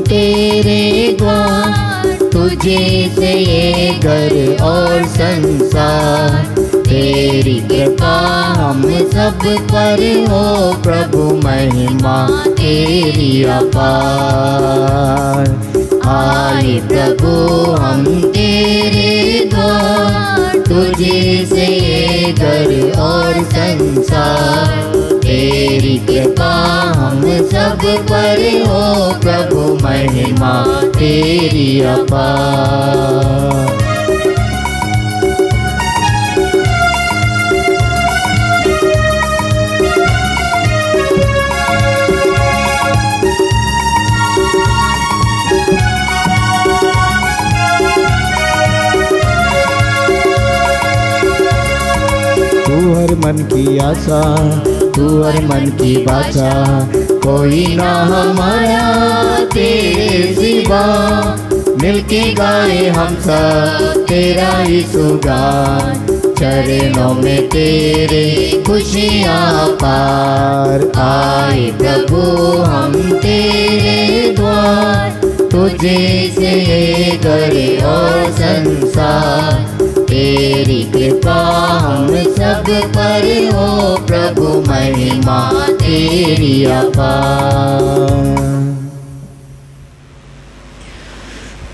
तेरे द्वार, तुझे से ये घर और संसार। तेरी कृपा हम सब पर हो प्रभु, महिमा तेरी अपार। आए प्रभु हम तेरे द्वार, तुझे से ये घर और संसार। तेरी कृपा हम सब पर हो प्रभु, महिमा तेरी अपार। तू हर मन की आशा, तू हर मन की बाचा, कोई ना हमारा तेरे सिवा। मिलके गाए हम सब तेरा ही सुगान, चरणों में तेरे खुशियाँ पार। आए प्रभु हम तेरे द्वार, तुझे से करे और संसार। तेरी कृपा हम सब पर हो प्रभु, महिमा तेरी अपार।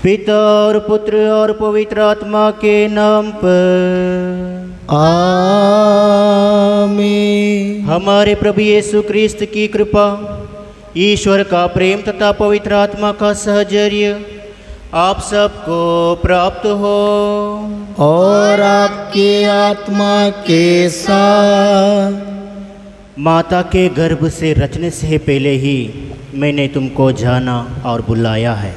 पिता और पुत्र और पवित्र आत्मा के नाम पर आमीन। हमारे प्रभु यीशु क्रिस्त की कृपा, ईश्वर का प्रेम तथा पवित्र आत्मा का सहचर्य आप सबको प्राप्त हो और आपके आत्मा के साथ। माता के गर्भ से रचने से पहले ही मैंने तुमको जाना और बुलाया है।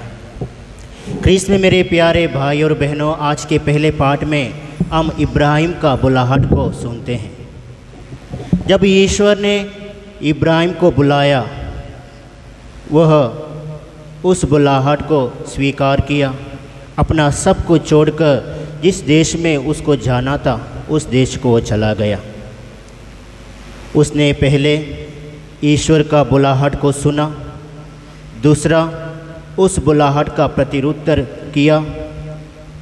क्रिस्त में मेरे प्यारे भाई और बहनों, आज के पहले पाठ में हम इब्राहिम का बुलाहट को सुनते हैं। जब ईश्वर ने इब्राहिम को बुलाया, वह उस बुलाहट को स्वीकार किया। अपना सब कुछ छोड़कर जिस देश में उसको जाना था, उस देश को वो चला गया। उसने पहले ईश्वर का बुलाहट को सुना, दूसरा उस बुलाहट का प्रत्युत्तर किया,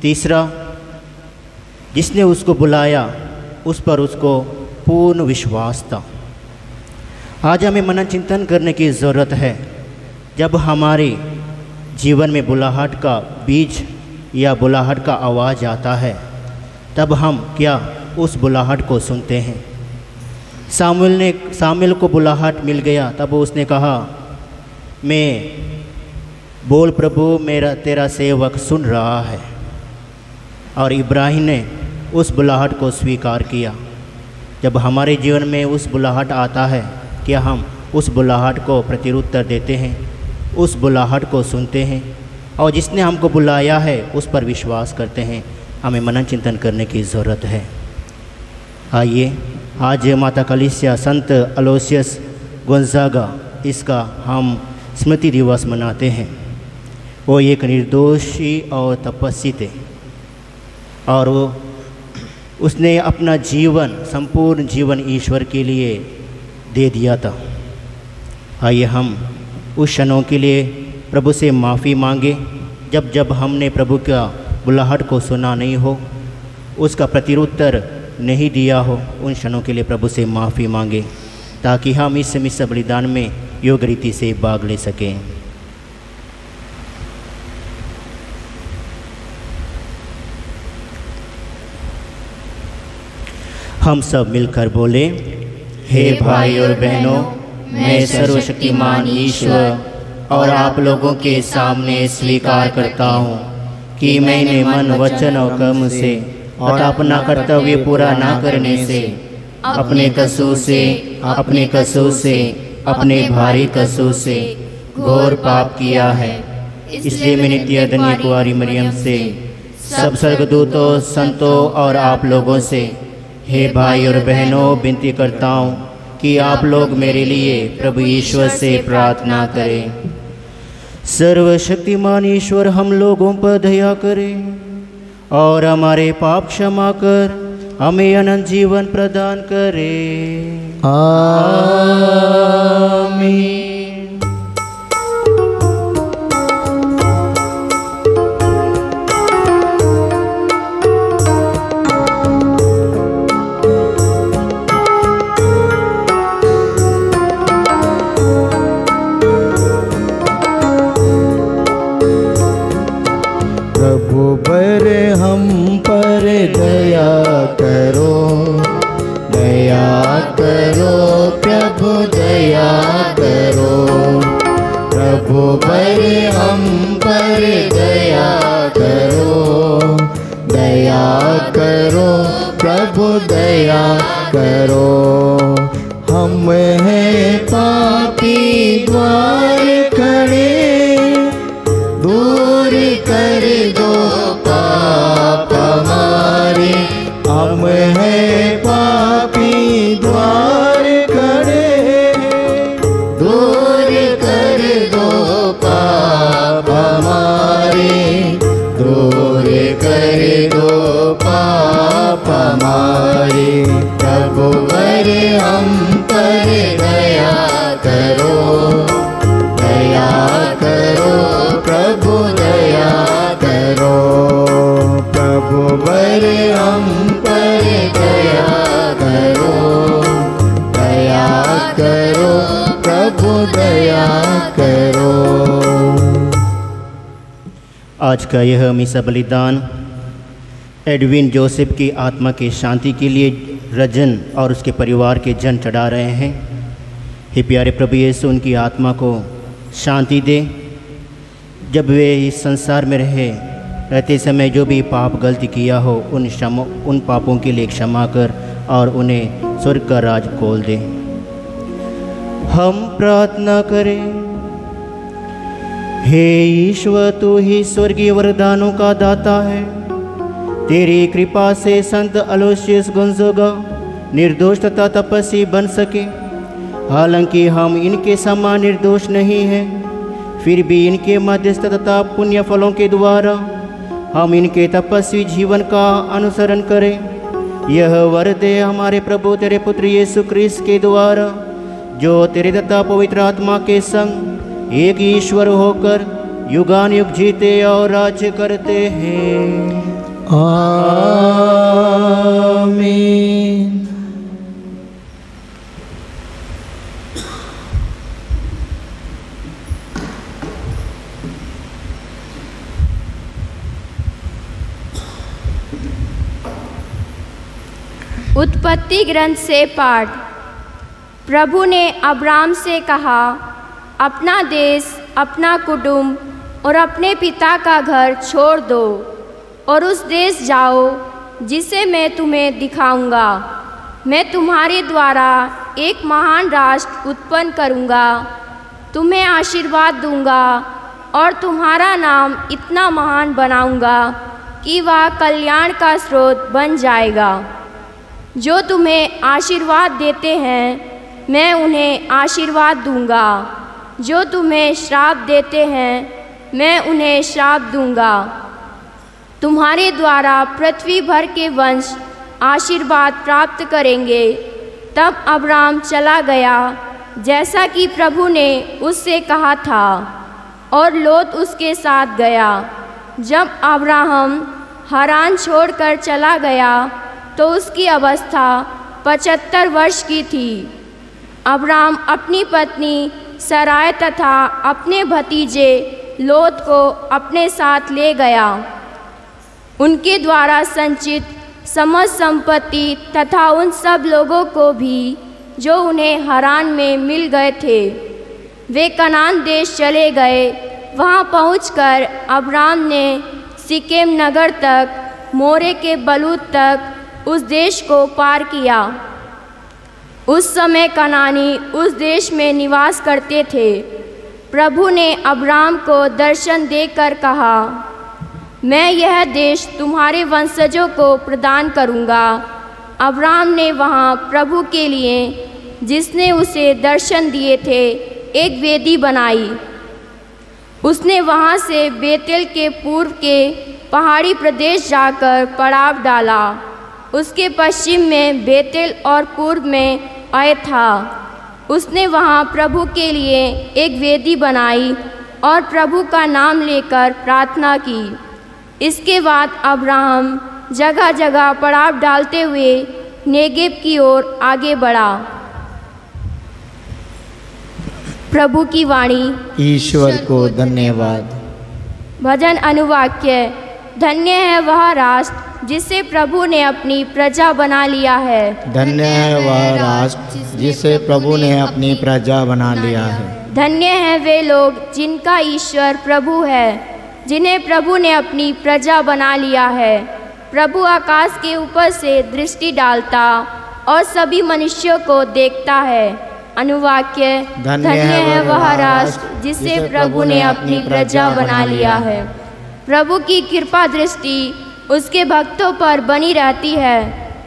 तीसरा जिसने उसको बुलाया उस पर उसको पूर्ण विश्वास था। आज हमें मनन चिंतन करने की ज़रूरत है। जब हमारे जीवन में बुलाहट का बीज या बुलाहट का आवाज़ आता है, तब हम क्या उस बुलाहट को सुनते हैं? सामुएल को बुलाहट मिल गया, तब उसने कहा, मैं बोल प्रभु, मेरा तेरा सेवक सुन रहा है। और इब्राहिम ने उस बुलाहट को स्वीकार किया। जब हमारे जीवन में उस बुलाहट आता है, क्या हम उस बुलाहट को प्रत्युत्तर देते हैं, उस बुलाहट को सुनते हैं और जिसने हमको बुलाया है उस पर विश्वास करते हैं? हमें मनन चिंतन करने की ज़रूरत है। आइए, आज माता कलीसिया संत अलोसियस गोंजागा, इसका हम स्मृति दिवस मनाते हैं। वो एक निर्दोषी और तपस्वी थे और उसने अपना जीवन, संपूर्ण जीवन ईश्वर के लिए दे दिया था। आइए हम उस क्षणों के लिए प्रभु से माफ़ी मांगे। जब हमने प्रभु का बुलाहट को सुना नहीं हो, उसका प्रत्युत्तर नहीं दिया हो, उन क्षणों के लिए प्रभु से माफ़ी मांगे, ताकि हम इस मिस्र बलिदान में योग्य रीति से भाग ले सकें। हम सब मिलकर बोले, हे भाई और बहनों, मैं सर्वशक्तिमान ईश्वर और आप लोगों के सामने स्वीकार करता हूँ कि मैंने मन, वचन और कर्म से और अपना कर्तव्य पूरा ना करने से, अपने कसूर से, अपने भारी कसूर से घोर पाप किया है। इसलिए मैं नित्य धन्य कुंवारी मरियम से, सब स्वर्गदूतों, संतों और आप लोगों से, हे भाई और बहनों, विनती करता हूँ कि आप लोग मेरे लिए प्रभु ईश्वर से प्रार्थना करें। सर्वशक्तिमान ईश्वर हम लोगों पर दया करे और हमारे पाप क्षमा कर हमें अनंत जीवन प्रदान करे। आमीन। करो प्रभु दया करो। हम हैं पापी द्वार खड़े, दूर कर दो पाप हमारे। हम हैं पापी द्वार खड़े, दूर कर दो पाप हमारे। दूर कर दो पाप हमारे। प्रभु वर हम पर दया करो, दया करो प्रभु दया करो। प्रभु वर हम पर दया करो, दया करो प्रभु दया करो। आज का यह मिसा बलिदान एडविन जोसेफ की आत्मा की शांति के लिए रजन और उसके परिवार के जन चढ़ा रहे हैं। हे प्यारे प्रभु यीशु, उनकी आत्मा को शांति दे। जब वे इस संसार में रहते समय जो भी पाप गलती किया हो उन पापों के लिए क्षमा कर और उन्हें स्वर्ग का राज खोल दे। हम प्रार्थना करें। हे ईश्वर, तू ही स्वर्गीय वरदानों का दाता है। तेरी कृपा से संत अलोयसियस गोंजागा निर्दोष तथा तपस्वी बन सके। हालांकि हम इनके समान निर्दोष नहीं हैं, फिर भी इनके मध्यस्थ तथा पुण्य फलों के द्वारा हम इनके तपस्वी जीवन का अनुसरण करें। यह वर दे हमारे प्रभु तेरे पुत्र यीशु क्रिस्त के द्वारा, जो तेरे तथा पवित्र आत्मा के संग एक ईश्वर होकर युगान युग जीते और राज्य करते हैं। आमीन। उत्पत्ति ग्रंथ से पाठ। प्रभु ने अब्राम से कहा, अपना देश, अपना कुटुंब और अपने पिता का घर छोड़ दो और उस देश जाओ जिसे मैं तुम्हें दिखाऊंगा। मैं तुम्हारे द्वारा एक महान राष्ट्र उत्पन्न करूंगा। तुम्हें आशीर्वाद दूंगा और तुम्हारा नाम इतना महान बनाऊंगा कि वह कल्याण का स्रोत बन जाएगा। जो तुम्हें आशीर्वाद देते हैं मैं उन्हें आशीर्वाद दूंगा, जो तुम्हें श्राप देते हैं मैं उन्हें श्राप दूंगा। तुम्हारे द्वारा पृथ्वी भर के वंश आशीर्वाद प्राप्त करेंगे। तब अब्राम चला गया जैसा कि प्रभु ने उससे कहा था, और लोत उसके साथ गया। जब अब्राहम हारान छोड़कर चला गया तो उसकी अवस्था 75 वर्ष की थी। अब्राम अपनी पत्नी सराय तथा अपने भतीजे लोत को अपने साथ ले गया। उनके द्वारा संचित समस्त संपत्ति तथा उन सब लोगों को भी जो उन्हें हारान में मिल गए थे। वे कनान देश चले गए। वहाँ पहुंचकर अब्राम ने सिकेम नगर तक, मोरे के बलूत तक उस देश को पार किया। उस समय कनानी उस देश में निवास करते थे। प्रभु ने अब्राम को दर्शन देकर कहा, मैं यह देश तुम्हारे वंशजों को प्रदान करूँगा। अब्राम ने वहाँ प्रभु के लिए, जिसने उसे दर्शन दिए थे, एक वेदी बनाई। उसने वहाँ से बेतेल के पूर्व के पहाड़ी प्रदेश जाकर पड़ाव डाला। उसके पश्चिम में बेतेल और पूर्व में आय था। उसने वहाँ प्रभु के लिए एक वेदी बनाई और प्रभु का नाम लेकर प्रार्थना की। इसके बाद अब्राहम जगह जगह पड़ाव डालते हुए नेगेव की ओर आगे बढ़ा। प्रभु की वाणी। ईश्वर को धन्यवाद। भजन अनुवाक्य। धन्य है वह राष्ट्र जिसे प्रभु ने अपनी प्रजा बना लिया है। धन्य है वह राष्ट्र जिसे प्रभु ने अपनी प्रजा बना लिया है। धन्य है वे लोग जिनका ईश्वर प्रभु है, जिन्हें प्रभु ने अपनी प्रजा बना लिया है। प्रभु आकाश के ऊपर से दृष्टि डालता और सभी मनुष्यों को देखता है। अनुवाक्य, धन्य है वह राष्ट्र जिसे प्रभु ने अपनी प्रजा बना लिया है। प्रभु की कृपा दृष्टि उसके भक्तों पर बनी रहती है,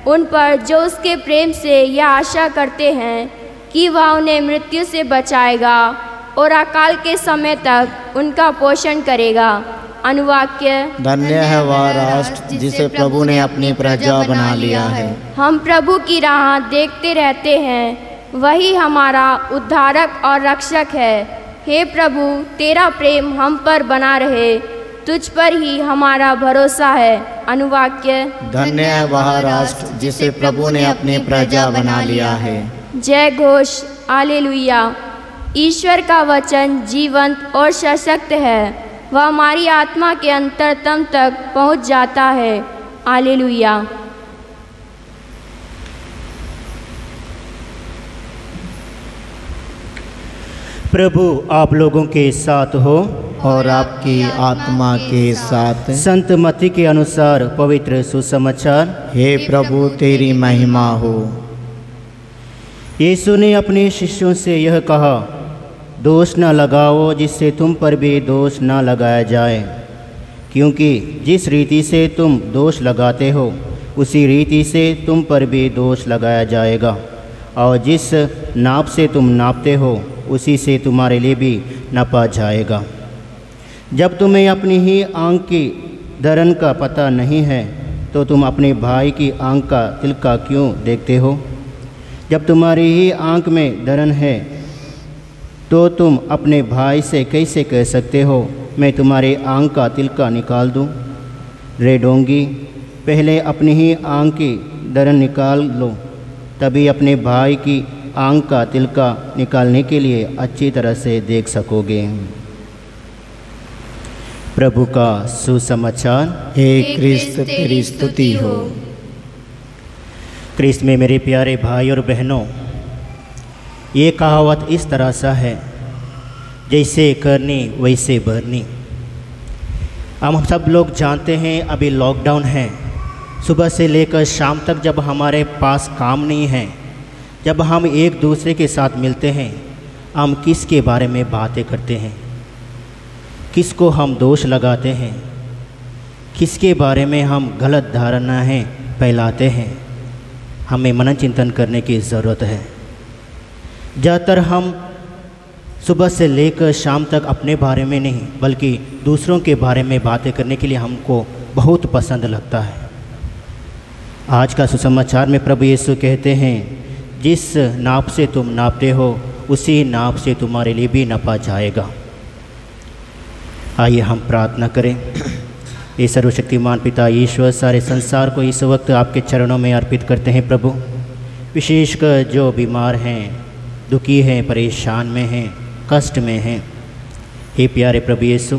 उन पर जो उसके प्रेम से यह आशा करते हैं कि वह उन्हें मृत्यु से बचाएगा और अकाल के समय तक उनका पोषण करेगा। अनुवाक्य, धन्य है वह राष्ट्र जिसे प्रभु ने अपनी प्रजा बना लिया है। हम प्रभु की राह देखते रहते हैं, वही हमारा उद्धारक और रक्षक है। हे प्रभु, तेरा प्रेम हम पर बना रहे, तुझ पर ही हमारा भरोसा है। अनुवाक्य, धन्य है वह राष्ट्र जिसे प्रभु ने अपनी प्रजा बना लिया है। जय घोष, हालेलुया। ईश्वर का वचन जीवंत और सशक्त है, वह हमारी आत्मा के अंतरतम तक पहुंच जाता है। हालेलुया। प्रभु आप लोगों के साथ हो और आपकी आत्मा के साथ। संत मत्ती के अनुसार पवित्र सुसमाचार। हे प्रभु तेरी महिमा हो। यीशु ने अपने शिष्यों से यह कहा, दोष न लगाओ जिससे तुम पर भी दोष न लगाया जाए, क्योंकि जिस रीति से तुम दोष लगाते हो उसी रीति से तुम पर भी दोष लगाया जाएगा, और जिस नाप से तुम नापते हो उसी से तुम्हारे लिए भी नापा जाएगा। जब तुम्हें अपनी ही आँख की दरन का पता नहीं है तो तुम अपने भाई की आँख का तिलका क्यों देखते हो? जब तुम्हारी ही आँख में दरन है तो तुम अपने भाई से कैसे कह सकते हो, मैं तुम्हारे आँख का तिलका निकाल दूँ? रे ढोंगी, पहले अपनी ही आँख की दरन निकाल लो, तभी अपने भाई की आँख का तिलका निकालने के लिए अच्छी तरह से देख सकोगे। प्रभु का सुसमाचार। हे क्रिस्त तेरी स्तुति हो। क्रिस्त में मेरे प्यारे भाई और बहनों, ये कहावत इस तरह सा है, जैसे करनी वैसे भरनी। हम सब लोग जानते हैं अभी लॉकडाउन है, सुबह से लेकर शाम तक जब हमारे पास काम नहीं है, जब हम एक दूसरे के साथ मिलते हैं, हम किसके बारे में बातें करते हैं, किसको हम दोष लगाते हैं, किसके बारे में हम गलत धारणाएं फैलाते हैं, हमें मनन चिंतन करने की ज़रूरत है। ज़्यादातर हम सुबह से लेकर शाम तक अपने बारे में नहीं बल्कि दूसरों के बारे में बातें करने के लिए हमको बहुत पसंद लगता है। आज का सुसमाचार में प्रभु यीशु कहते हैं, जिस नाप से तुम नापते हो उसी नाप से तुम्हारे लिए भी नापा जाएगा। आइए हम प्रार्थना करें। ये सर्वशक्तिमान पिता ईश्वर, सारे संसार को इस वक्त आपके चरणों में अर्पित करते हैं प्रभु। विशेषकर जो बीमार हैं, दुखी हैं, परेशान में हैं, कष्ट में हैं, हे प्यारे प्रभु यीशु,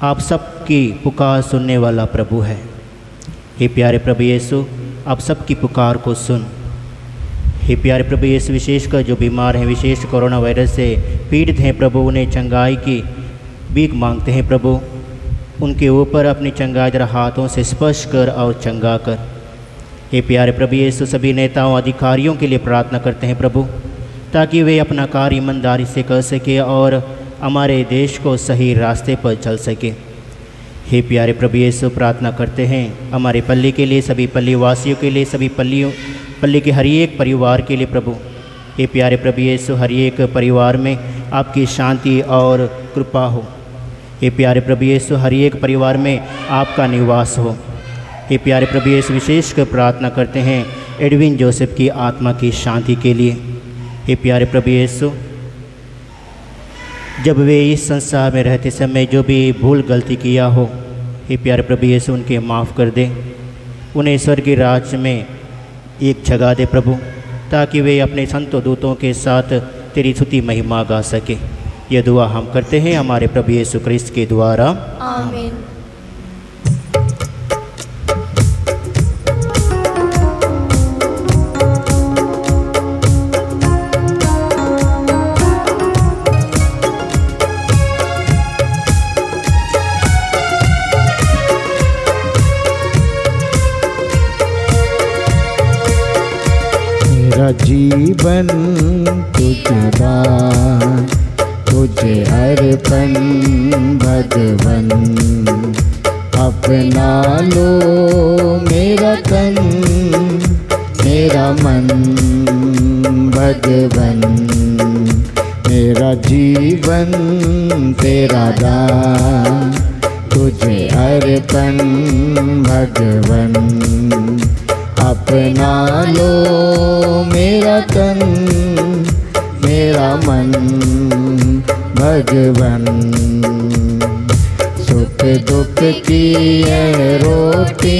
आप सबकी पुकार सुनने वाला प्रभु है। हे प्यारे प्रभु यीशु, आप सबकी पुकार को सुन। हे प्यारे प्रभु यीशु, विशेषकर जो बीमार हैं, विशेष कोरोना वायरस से पीड़ित हैं प्रभु, उन्हें चंगाई की भीख मांगते हैं प्रभु। उनके ऊपर अपनी चंगाई जरा हाथों से स्पर्श कर और चंगा कर। हे प्यारे प्रभु यीशु, सभी नेताओं अधिकारियों के लिए प्रार्थना करते हैं प्रभु, ताकि वे अपना कार्य ईमानदारी से कर सके और हमारे देश को सही रास्ते पर चल सके। हे प्यारे प्रभु यीशु, प्रार्थना करते हैं हमारे पल्ली के लिए, सभी पल्ली वासियों के लिए, सभी पल्ली के हर एक परिवार के लिए प्रभु। हे प्यारे प्रभु यीशु, हर एक परिवार में आपकी शांति और कृपा हो। हे प्यारे प्रभु यीशु, हर एक परिवार में आपका निवास हो। हे प्यारे प्रभु यीशु, विशेषकर प्रार्थना करते हैं एडविन जोसेफ की आत्मा की शांति के लिए। हे प्यारे प्रभु यीशु, जब वे इस संसार में रहते समय जो भी भूल गलती किया हो, हे प्यारे प्रभु यीशु उनके माफ़ कर दे, उन्हें स्वर्गीय राज्य में एक जगह दे प्रभु, ताकि वे अपने संतों दूतों के साथ तेरी स्तुति महिमा गा सके। यह दुआ हम करते हैं हमारे प्रभु यीशु क्रिस्त के द्वारा, आमीन। मेरा जीवन तुझे दान, तुझे अर्पण भगवन। अपना लो मेरा तन, मेरा मन भगवन। मेरा जीवन तेरा दान, तुझे अर्पण भगवन। अपना लो मेरा तन, मेरा मन भगवन। सुख दुख की ये रोटी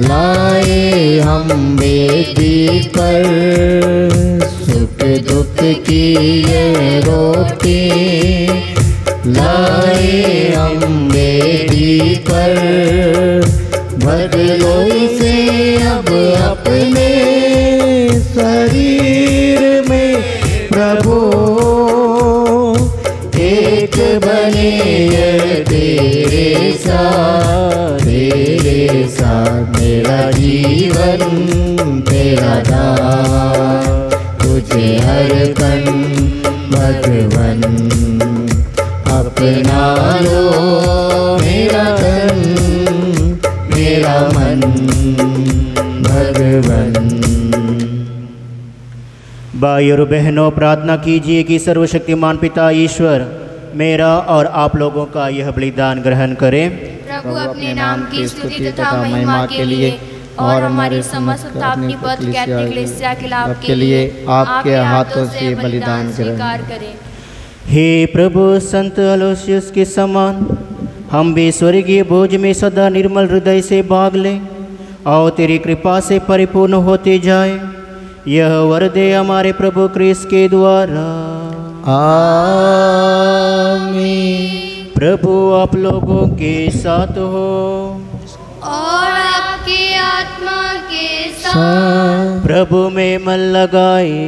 लाए हम वेदी पर, सुख दुख की ये रोटी लाए हम वेदी पर। भर लो इसे अब अपने शरीर में प्रभु, एक बने तेरे साथ, तेरे साथ। मेरा जीवन तेरा दान, तुझे अर्पण भगवन। अपना लो मेरा तन, मेरा मन भगवन। भाई और बहनों, प्रार्थना कीजिए कि सर्वशक्तिमान पिता ईश्वर मेरा और आप लोगों का यह बलिदान ग्रहण करें। प्रभु अपने नाम की स्तुति तथा महिमा के लिए और हमारी समस्त अपनी पद कैथोलिक कलीसिया के लाभ के लिए आपके हाथों से बलिदान स्वीकार करें। हे प्रभु, संत अलोसियस के समान हम भी स्वर्गीय भोज में सदा निर्मल हृदय से भाग लें और तेरी कृपा से परिपूर्ण होते जाए। यह वर दे हमारे प्रभु क्रिस्त के द्वारा। आमीन। प्रभु आप लोगों के साथ हो और आपकी आत्मा के साथ। प्रभु में मन लगाए,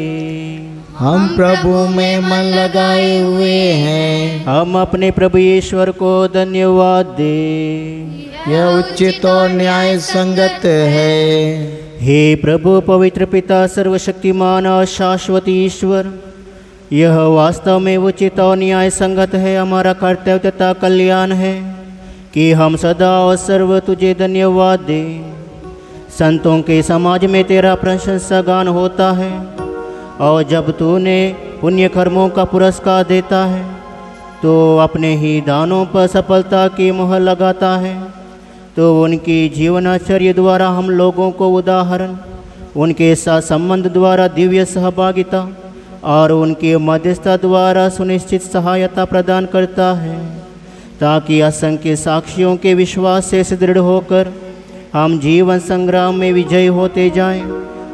हम प्रभु में मन लगाए हुए हैं। हम अपने प्रभु ईश्वर को धन्यवाद दे। यह उचित और न्याय संगत है। हे प्रभु पवित्र पिता सर्वशक्तिमान और शाश्वत ईश्वर, यह वास्तव में उचित और न्याय संगत है, हमारा कर्तव्य तथा कल्याण है कि हम सदा और सर्व तुझे धन्यवाद दें। संतों के समाज में तेरा प्रशंसा गान होता है और जब तूने पुण्य कर्मों का पुरस्कार देता है तो अपने ही दानों पर सफलता की मुहर लगाता है। तो उनकी जीवनाचर्य द्वारा हम लोगों को उदाहरण, उनके साथ संबंध द्वारा दिव्य सहभागिता और उनके मध्यस्थता द्वारा सुनिश्चित सहायता प्रदान करता है, ताकि असंख्य साक्षियों के विश्वास से सुदृढ़ होकर हम जीवन संग्राम में विजयी होते जाएं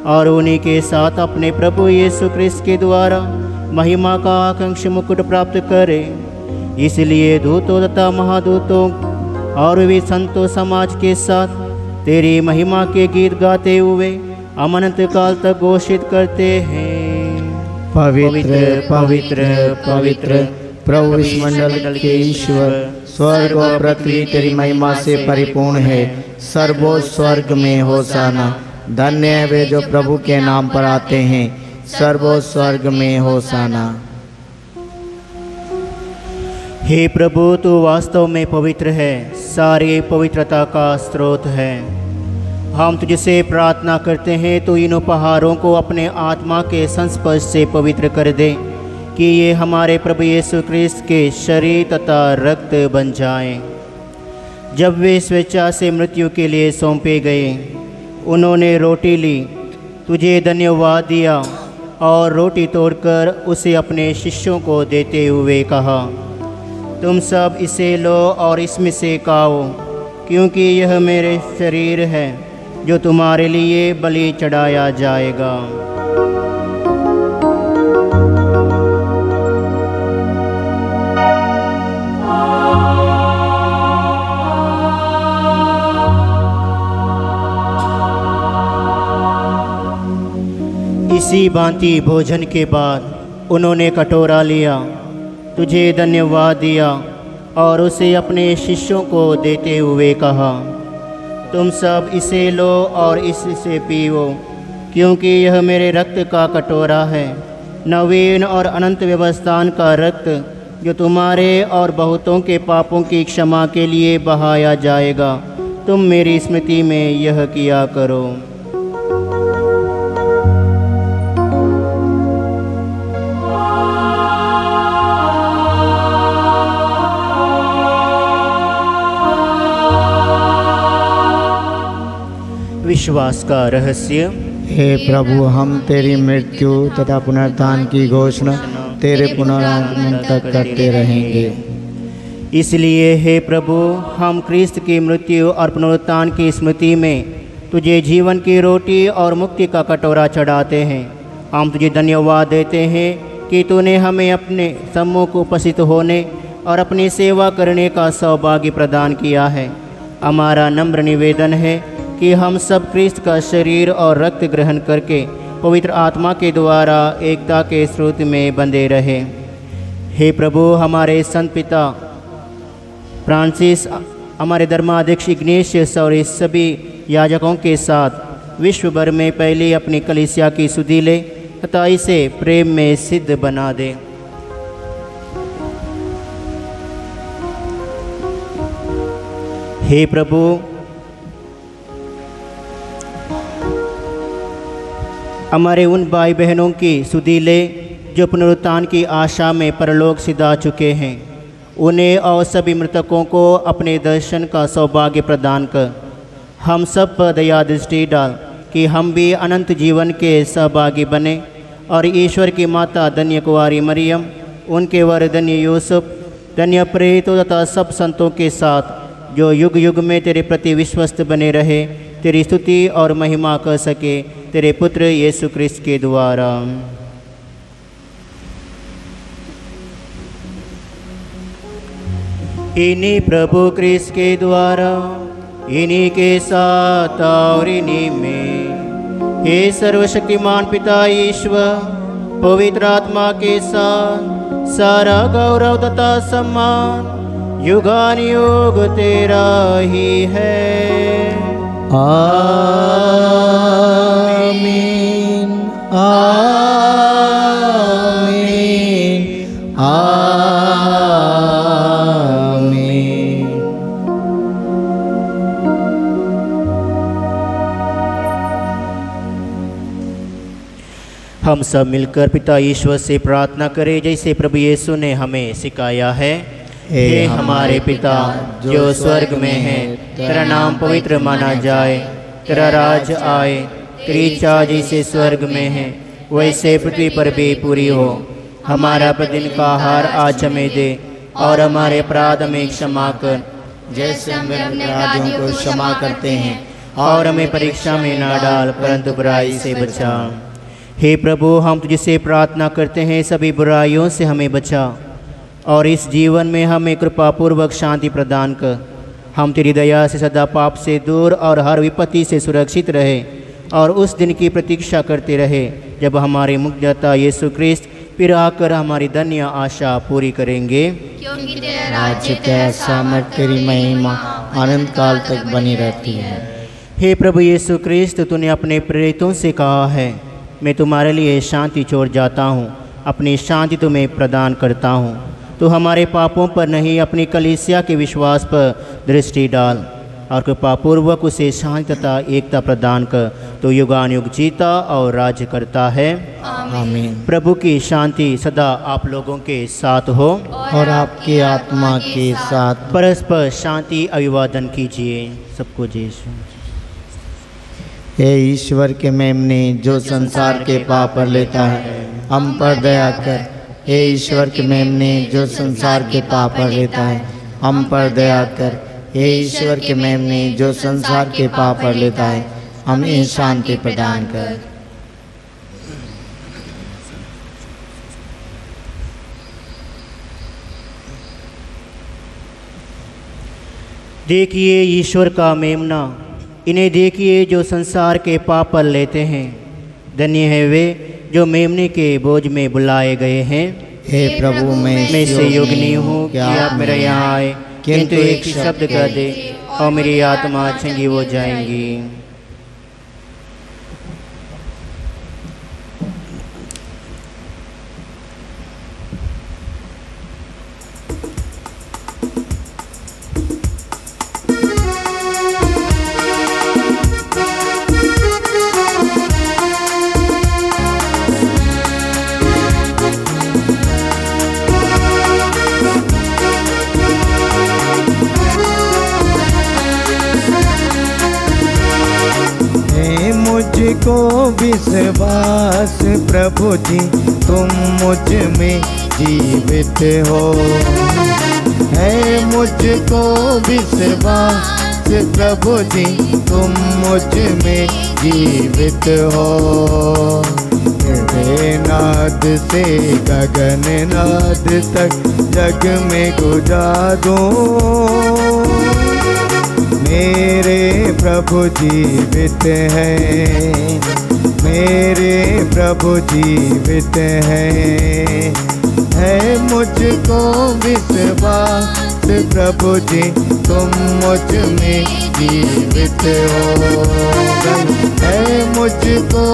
और उन्हीं के साथ अपने प्रभु यीशु क्रिस्त के द्वारा महिमा का आकांक्षी मुकुट प्राप्त करें। इसलिए दूतों तथा महादूतों और विविध संतों समाज के साथ तेरी महिमा के गीत गाते हुए अनंत काल तक घोषित करते हैं। पवित्र पवित्र पवित्र प्रभु इस मंडल के ईश्वर, स्वर्ग और पृथ्वी तेरी महिमा से परिपूर्ण है। सर्वो स्वर्ग में होशाना। धन्य है वे जो प्रभु के नाम पर आते हैं। सर्वो स्वर्ग में होशाना। हे प्रभु, तू वास्तव में पवित्र है, सारी पवित्रता का स्रोत है। हम तुझसे प्रार्थना करते हैं तो इन उपहारों को अपने आत्मा के संस्पर्श से पवित्र कर दे कि ये हमारे प्रभु यीशु क्रिस्त के शरीर तथा रक्त बन जाएं। जब वे स्वेच्छा से मृत्यु के लिए सौंपे गए, उन्होंने रोटी ली, तुझे धन्यवाद दिया और रोटी तोड़कर उसे अपने शिष्यों को देते हुए कहा, तुम सब इसे लो और इसमें से खाओ, क्योंकि यह मेरे शरीर है जो तुम्हारे लिए बलि चढ़ाया जाएगा। इसी भांति भोजन के बाद उन्होंने कटोरा लिया, तुझे धन्यवाद दिया और उसे अपने शिष्यों को देते हुए कहा, तुम सब इसे लो और इससे पीओ, क्योंकि यह मेरे रक्त का कटोरा है, नवीन और अनंत व्यवस्थान का रक्त, जो तुम्हारे और बहुतों के पापों की क्षमा के लिए बहाया जाएगा। तुम मेरी स्मृति में यह किया करो। विश्वास का रहस्य। हे प्रभु, हम तेरी मृत्यु तथा पुनरुत्थान की घोषणा तेरे पुनरागमन तक करते रहेंगे। इसलिए हे प्रभु, हम क्रिस्त की मृत्यु और पुनरुत्थान की स्मृति में तुझे जीवन की रोटी और मुक्ति का कटोरा चढ़ाते हैं। हम तुझे धन्यवाद देते हैं कि तूने हमें अपने सम्मुख उपस्थित होने और अपनी सेवा करने का सौभाग्य प्रदान किया है। हमारा नम्र निवेदन है कि हम सब क्रिस्त का शरीर और रक्त ग्रहण करके पवित्र आत्मा के द्वारा एकता के स्रोत में बंधे रहे। हे प्रभु, हमारे संत पिता फ्रांसिस, हमारे धर्माध्यक्ष इग्नेशियस और इस सभी याजकों के साथ विश्व भर में पहले अपनी कलीसिया की सुधि ले तथा इसे प्रेम में सिद्ध बना दे। हे प्रभु, हमारे उन भाई बहनों की सुधि ले जो पुनरुत्थान की आशा में परलोक सिधा चुके हैं। उन्हें और सभी मृतकों को अपने दर्शन का सौभाग्य प्रदान कर हम सब पर दया दृष्टि डाल कि हम भी अनंत जीवन के सहभागी बने और ईश्वर की माता धन्य कुंवारी मरियम, उनके वर धन्य यूसुफ, धन्य प्रेरितों तथा सब संतों के साथ जो युग युग में तेरे प्रति विश्वस्त बने रहे, तेरी स्तुति और महिमा कर सके, तेरे पुत्र यीशु क्रिस्त के द्वारा। इन्हीं प्रभु क्रिस्त के द्वारा, इन्हीं के साथ और इन्हीं में, हे सर्वशक्तिमान पिता ईश्वर, पवित्र आत्मा के साथ सारा गौरव तथा सम्मान युगानुयुग तेरा ही है। आमीन, आमीन, आमीन। हम सब मिलकर पिता ईश्वर से प्रार्थना करें जैसे प्रभु यीशु ने हमें सिखाया है। हे हमारे पिता जो स्वर्ग में है, तेरा नाम पवित्र माना जाए, तेरा राज आए, तेरी इच्छा जैसे स्वर्ग में है वैसे पृथ्वी पर भी पूरी हो। हमारा प्रतिदिन का आहार आज हमें दे और हमारे अपराध हमें क्षमा कर जैसे हम अपने अपराधियों को क्षमा करते हैं, और हमें परीक्षा में ना डाल परंतु बुराई से बचा। हे प्रभु, हम तुझसे प्रार्थना करते हैं सभी बुराइयों से हमें बचा और इस जीवन में हमें कृपापूर्वक शांति प्रदान कर। हम तेरी दया से सदा पाप से दूर और हर विपत्ति से सुरक्षित रहे और उस दिन की प्रतीक्षा करते रहे जब हमारे मुक्तिदाता यीशु क्रिस्त फिर आकर हमारी धन्य आशा पूरी करेंगे। क्योंकि तेरा राज्य, तेरा सामर्थ, तेरी महिमा अनंत काल तक बनी रहती है। हे प्रभु यीशु क्रिस्त, तूने अपने प्रेरितों से कहा है, मैं तुम्हारे लिए शांति छोड़ जाता हूँ, अपनी शांति तुम्हें प्रदान करता हूँ। तो हमारे पापों पर नहीं अपनी कलीसिया के विश्वास पर दृष्टि डाल और कृपापूर्वक उसे शांति तथा एकता प्रदान कर, तो युगानुयुग जीता और राज्य करता है। आमीन। प्रभु की शांति सदा आप लोगों के साथ हो और आपकी आत्मा के साथ। परस्पर शांति अभिवादन कीजिए। सबको जय श्री। हे ईश्वर के मेमने जो संसार के पाप पर लेता है, हम पर दया कर। हे ईश्वर के मेमने जो संसार के पाप पर लेता है, हम पर दया कर। हे ईश्वर के मेमने जो संसार के पाप पर लेता है, हमें शांति प्रदान कर। देखिए ईश्वर का मेमना, इन्हें देखिए जो संसार के पाप पर लेते हैं। धन्य है वे जो मेमने के बोझ में बुलाए गए हैं। हे प्रभु, मैं से योग्य नहीं हूँ कि आप मेरे यहाँ आए, किंतु एक शब्द कह दे और मेरी आत्मा चंगी हो जाएंगी। मुझको विश्वास प्रभु जी तुम मुझ में जीवित हो। है मुझको विश्वास प्रभु जी तुम मुझ में जीवित हो। नाद से गगन नाद तक जग में गुजा दूं। मेरे प्रभु जीवित हैं, मेरे प्रभु जीवित हैं। है मुझको विश्वास प्रभु जी तुम मुझ में जीवित हो। है मुझको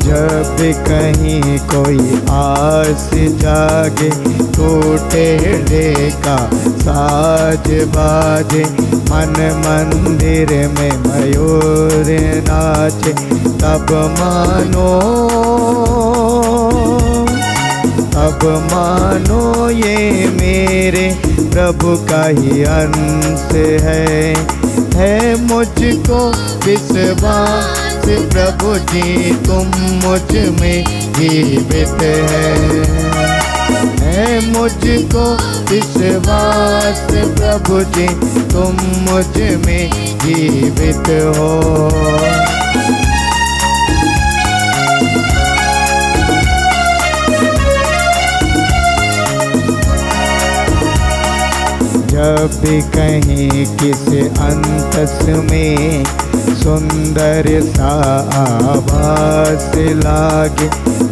जब कहीं कोई आस जागे, टूटे का साज बाजे, मन मंदिर में मयूर नाचे, तब मानो ये मेरे प्रभु का ही अंश है मुझको विश्वास प्रभु जी तुम मुझ में जीवित है मुझको विश्वास प्रभु जी तुम मुझ में जीवित हो। जब भी कहीं किस अंतस में सुंदर सा आभास लागे,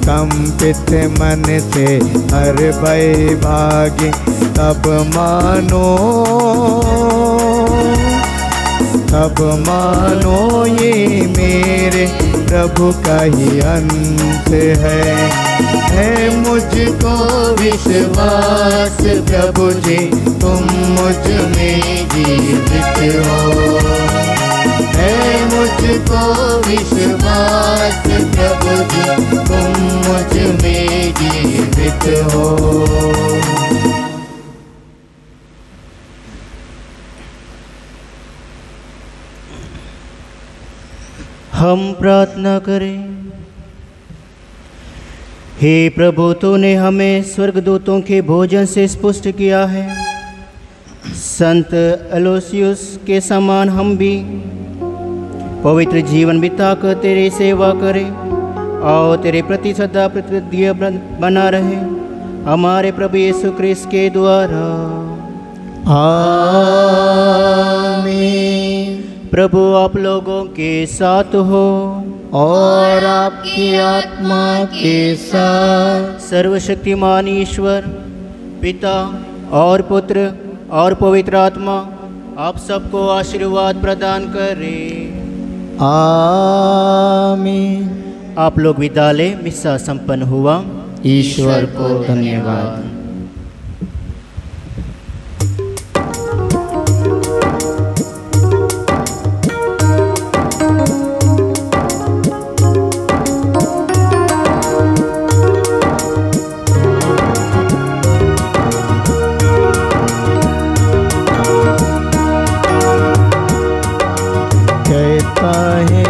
कंपित मन से हर भय भागे, तब मानो ये मेरे प्रभु का ही अंश है मुझको विश्वास प्रभु जी तुम मुझ में जीवित हो। है मुझको विश्वास प्रभु जी तुम मुझ में जीवित हो। हम प्रार्थना करें। हे प्रभु, तूने हमें स्वर्गदूतों के भोजन से पुष्ट किया है। संत अलोसियुस के समान हम भी पवित्र जीवन बिताकर तेरी सेवा करें और तेरे प्रति सदा प्रतिबद्ध बना रहे, हमारे प्रभु यीशु ख्रीस्त के द्वारा। आमीन। प्रभु आप लोगों के साथ हो और आपकी आत्मा के साथ। सर्वशक्तिमान ईश्वर पिता और पुत्र और पवित्र आत्मा आप सबको आशीर्वाद प्रदान करे। आमीन। आप लोग विदा लें, मिस्सा संपन्न हुआ। ईश्वर को धन्यवाद।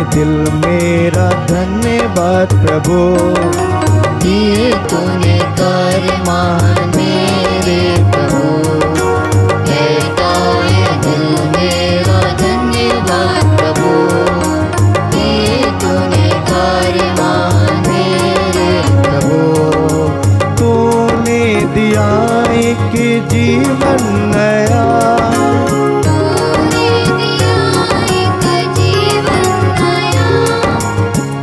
दिल मेरा धन्यवाद प्रभु, किए तूने कार्य महान मेरे प्रभु। कहता है दिल मेरा धन्यवाद प्रभु, किए तूने कार्य महान मेरे प्रभु। तूने दिया एक जीवन नया,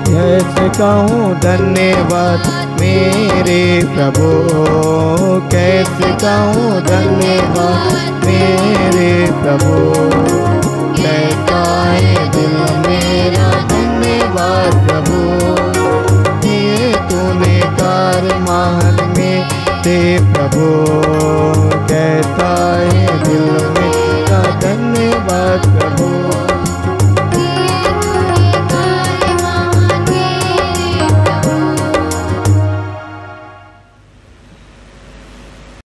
कैसे कहूँ धन्यवाद मेरे प्रभु, कैसे कहूँ धन्यवाद मेरे